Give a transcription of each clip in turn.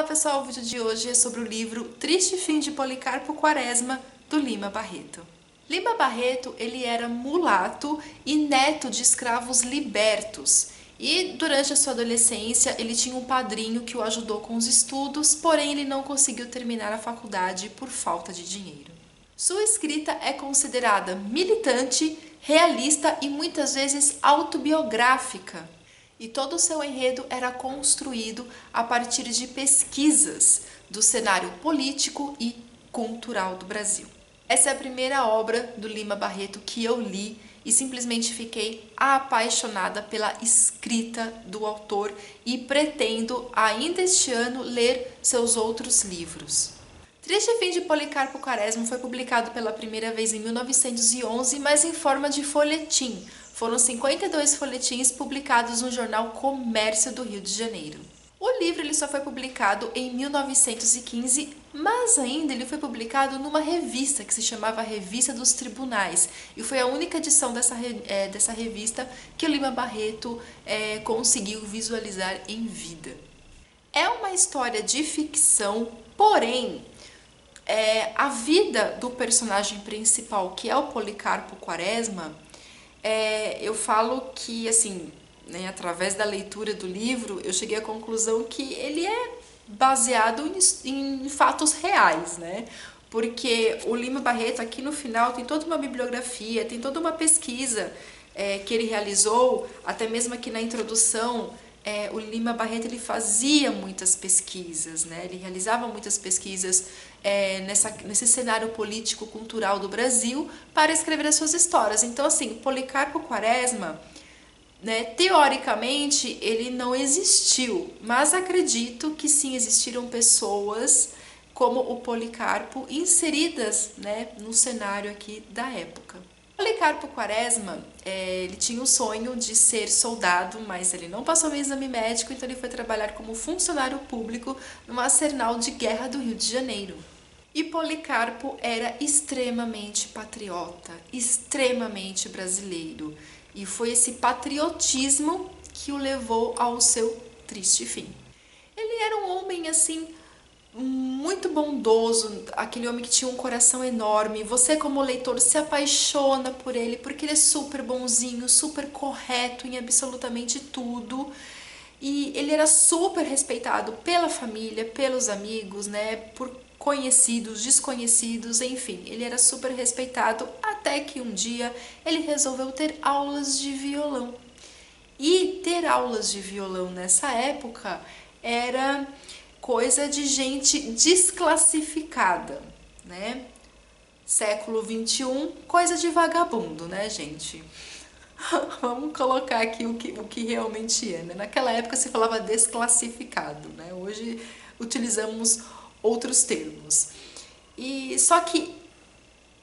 pessoal, o vídeo de hoje é sobre o livro Triste Fim de Policarpo Quaresma, do Lima Barreto. Lima Barreto, ele era mulato e neto de escravos libertos. E durante a sua adolescência, ele tinha um padrinho que o ajudou com os estudos, porém ele não conseguiu terminar a faculdade por falta de dinheiro. Sua escrita é considerada militante, realista e muitas vezes autobiográfica. E todo o seu enredo era construído a partir de pesquisas do cenário político e cultural do Brasil. Essa é a primeira obra do Lima Barreto que eu li e simplesmente fiquei apaixonada pela escrita do autor e pretendo ainda este ano ler seus outros livros. Triste Fim de Policarpo Quaresma foi publicado pela primeira vez em 1911, mas em forma de folhetim. Foram 52 folhetins publicados no jornal Comércio do Rio de Janeiro. O livro ele só foi publicado em 1915, mas ainda ele foi publicado numa revista que se chamava Revista dos Tribunais. E foi a única edição dessa revista que o Lima Barreto conseguiu visualizar em vida. É uma história de ficção, porém a vida do personagem principal, que é o Policarpo Quaresma, eu falo que, assim, né, através da leitura do livro, eu cheguei à conclusão que ele é baseado em fatos reais, né? Porque o Lima Barreto, aqui no final, tem toda uma bibliografia, tem toda uma pesquisa que ele realizou, até mesmo aqui na introdução, o Lima Barreto ele fazia muitas pesquisas, né? Ele realizava muitas pesquisas nesse cenário político-cultural do Brasil para escrever as suas histórias. Então, assim, Policarpo Quaresma, né, teoricamente, ele não existiu, mas acredito que sim existiram pessoas como o Policarpo inseridas, né, no cenário aqui da época. Policarpo Quaresma, ele tinha o sonho de ser soldado, mas ele não passou no exame médico, então ele foi trabalhar como funcionário público no arsenal de guerra do Rio de Janeiro. E Policarpo era extremamente patriota, extremamente brasileiro. E foi esse patriotismo que o levou ao seu triste fim. Ele era um homem, assim, muito bondoso, aquele homem que tinha um coração enorme. Você, como leitor, se apaixona por ele porque ele é super bonzinho, super correto em absolutamente tudo. E ele era super respeitado pela família, pelos amigos, né, por conhecidos, desconhecidos, enfim, ele era super respeitado até que um dia ele resolveu ter aulas de violão. E ter aulas de violão nessa época era coisa de gente desclassificada, né? Século 21, coisa de vagabundo, né, gente? Vamos colocar aqui o que realmente é, né? Naquela época se falava desclassificado, né? Hoje utilizamos outros termos. E só que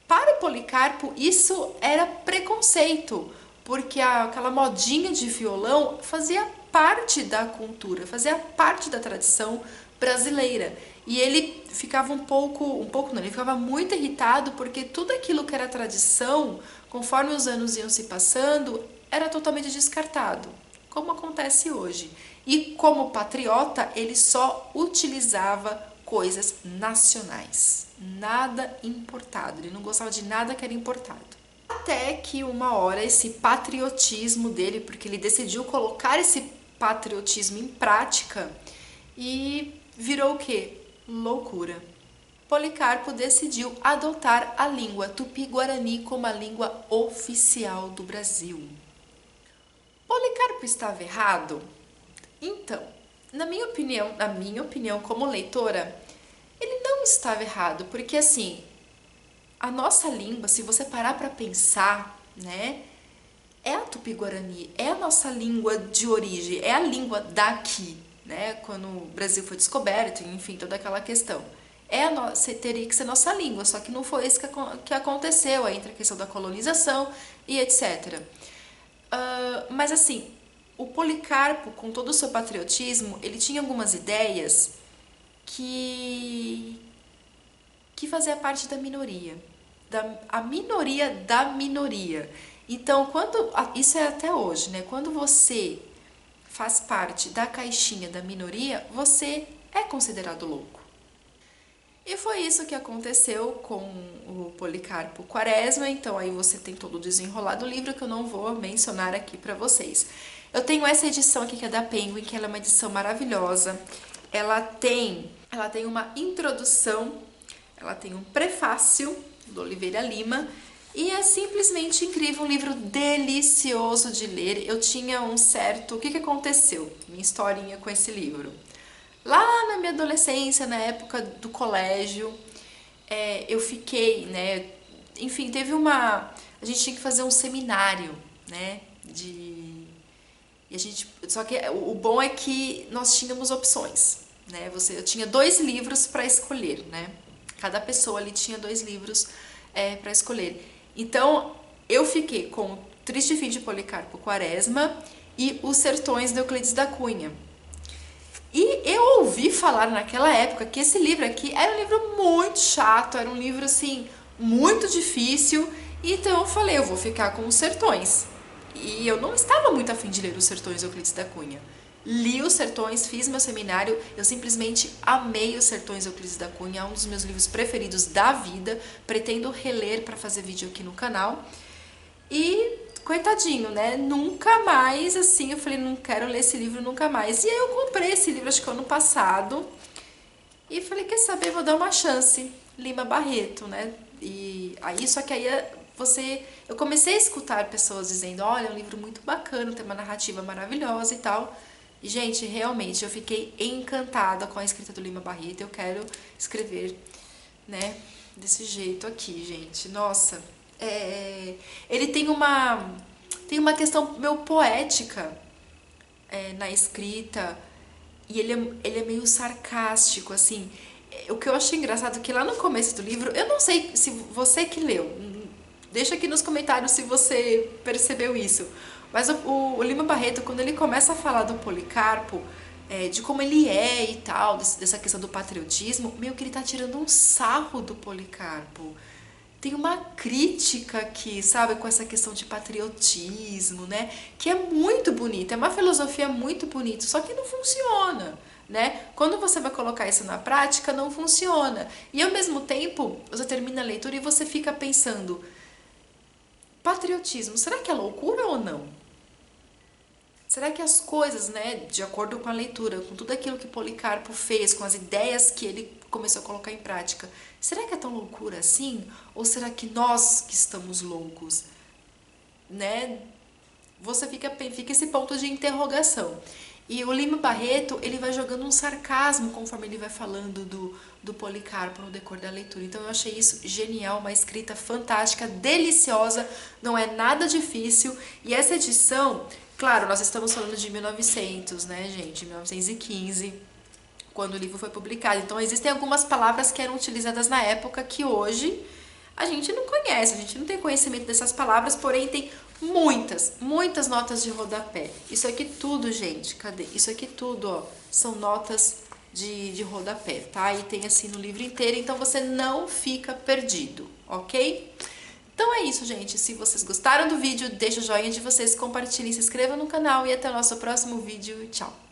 para Policarpo isso era preconceito, porque aquela modinha de violão fazia parte da cultura, fazia parte da tradição brasileira. E ele ficava ele ficava muito irritado porque tudo aquilo que era tradição, conforme os anos iam se passando, era totalmente descartado, como acontece hoje. E como patriota, ele só utilizava coisas nacionais, nada importado, ele não gostava de nada que era importado. Até que uma hora esse patriotismo dele, porque ele decidiu colocar esse patriotismo em prática e virou o quê? Loucura. Policarpo decidiu adotar a língua tupi-guarani como a língua oficial do Brasil. Policarpo estava errado? Então, na minha opinião como leitora, ele não estava errado, porque assim, a nossa língua, se você parar para pensar, né, é a Tupi-Guarani, é a nossa língua de origem, é a língua daqui, né, quando o Brasil foi descoberto, enfim, toda aquela questão. Teria que ser nossa língua, só que não foi isso que aconteceu, entre a questão da colonização e etc. Mas assim, o Policarpo, com todo o seu patriotismo, ele tinha algumas ideias que fazia parte da minoria, a minoria da minoria. Então, isso é até hoje, né? Quando você faz parte da caixinha da minoria, você é considerado louco. E foi isso que aconteceu com o Policarpo Quaresma, então aí você tem todo o desenrolar do livro que eu não vou mencionar aqui para vocês. Eu tenho essa edição aqui que é da Penguin, que ela é uma edição maravilhosa. Ela tem uma introdução, ela tem um prefácio do Oliveira Lima e é simplesmente incrível, um livro delicioso de ler. Eu tinha um certo... O que aconteceu? Minha historinha com esse livro. Lá na minha adolescência, na época do colégio, eu fiquei, né? Enfim, teve uma... A gente tinha que fazer um seminário, né? Só que o bom é que nós tínhamos opções, né? Eu tinha 2 livros para escolher, né? Cada pessoa ali tinha 2 livros para escolher. Então, eu fiquei com o Triste Fim de Policarpo Quaresma e Os Sertões de Euclides da Cunha. E eu ouvi falar naquela época que esse livro aqui era um livro muito chato, era um livro assim, muito difícil, então eu falei, eu vou ficar com Os Sertões. E eu não estava muito afim de ler Os Sertões de Euclides da Cunha. Li Os Sertões, fiz meu seminário, eu simplesmente amei Os Sertões de Euclides da Cunha, é um dos meus livros preferidos da vida, pretendo reler para fazer vídeo aqui no canal. E coitadinho, né? Nunca mais, assim, eu falei, não quero ler esse livro nunca mais. E aí eu comprei esse livro, acho que ano passado, e falei, quer saber, vou dar uma chance. Lima Barreto, né? E aí, só que aí eu comecei a escutar pessoas dizendo, olha, é um livro muito bacana, tem uma narrativa maravilhosa e tal. E, gente, realmente, eu fiquei encantada com a escrita do Lima Barreto, eu quero escrever, né, desse jeito aqui, gente. Nossa... ele tem uma questão meio poética na escrita e ele é meio sarcástico, assim. O que eu achei engraçado é que lá no começo do livro, eu não sei se você que leu, deixa aqui nos comentários se você percebeu isso, mas o Lima Barreto, quando ele começa a falar do Policarpo, de como ele é e tal, dessa questão do patriotismo, meio que ele tá tirando um sarro do Policarpo. Tem uma crítica aqui, sabe, com essa questão de patriotismo, né, que é muito bonita, é uma filosofia muito bonita, só que não funciona, né, quando você vai colocar isso na prática, não funciona, e ao mesmo tempo, você termina a leitura e você fica pensando, patriotismo, será que é loucura ou não? Será que as coisas, né, de acordo com a leitura, com tudo aquilo que Policarpo fez, com as ideias que ele começou a colocar em prática, será que é tão loucura assim? Ou será que nós que estamos loucos? Né? Você fica esse ponto de interrogação. E o Lima Barreto, ele vai jogando um sarcasmo conforme ele vai falando do Policarpo no decor da leitura. Então eu achei isso genial, uma escrita fantástica, deliciosa, não é nada difícil. E essa edição, claro, nós estamos falando de 1900, né, gente? 1915, quando o livro foi publicado. Então existem algumas palavras que eram utilizadas na época que hoje a gente não conhece, a gente não tem conhecimento dessas palavras, porém tem muitas notas de rodapé. Isso aqui tudo, gente, cadê? Isso aqui tudo, ó, são notas de rodapé, tá? E tem assim no livro inteiro, então você não fica perdido, ok? Então é isso, gente. Se vocês gostaram do vídeo, deixa o joinha de vocês, compartilhem, se inscrevam no canal e até o nosso próximo vídeo. Tchau!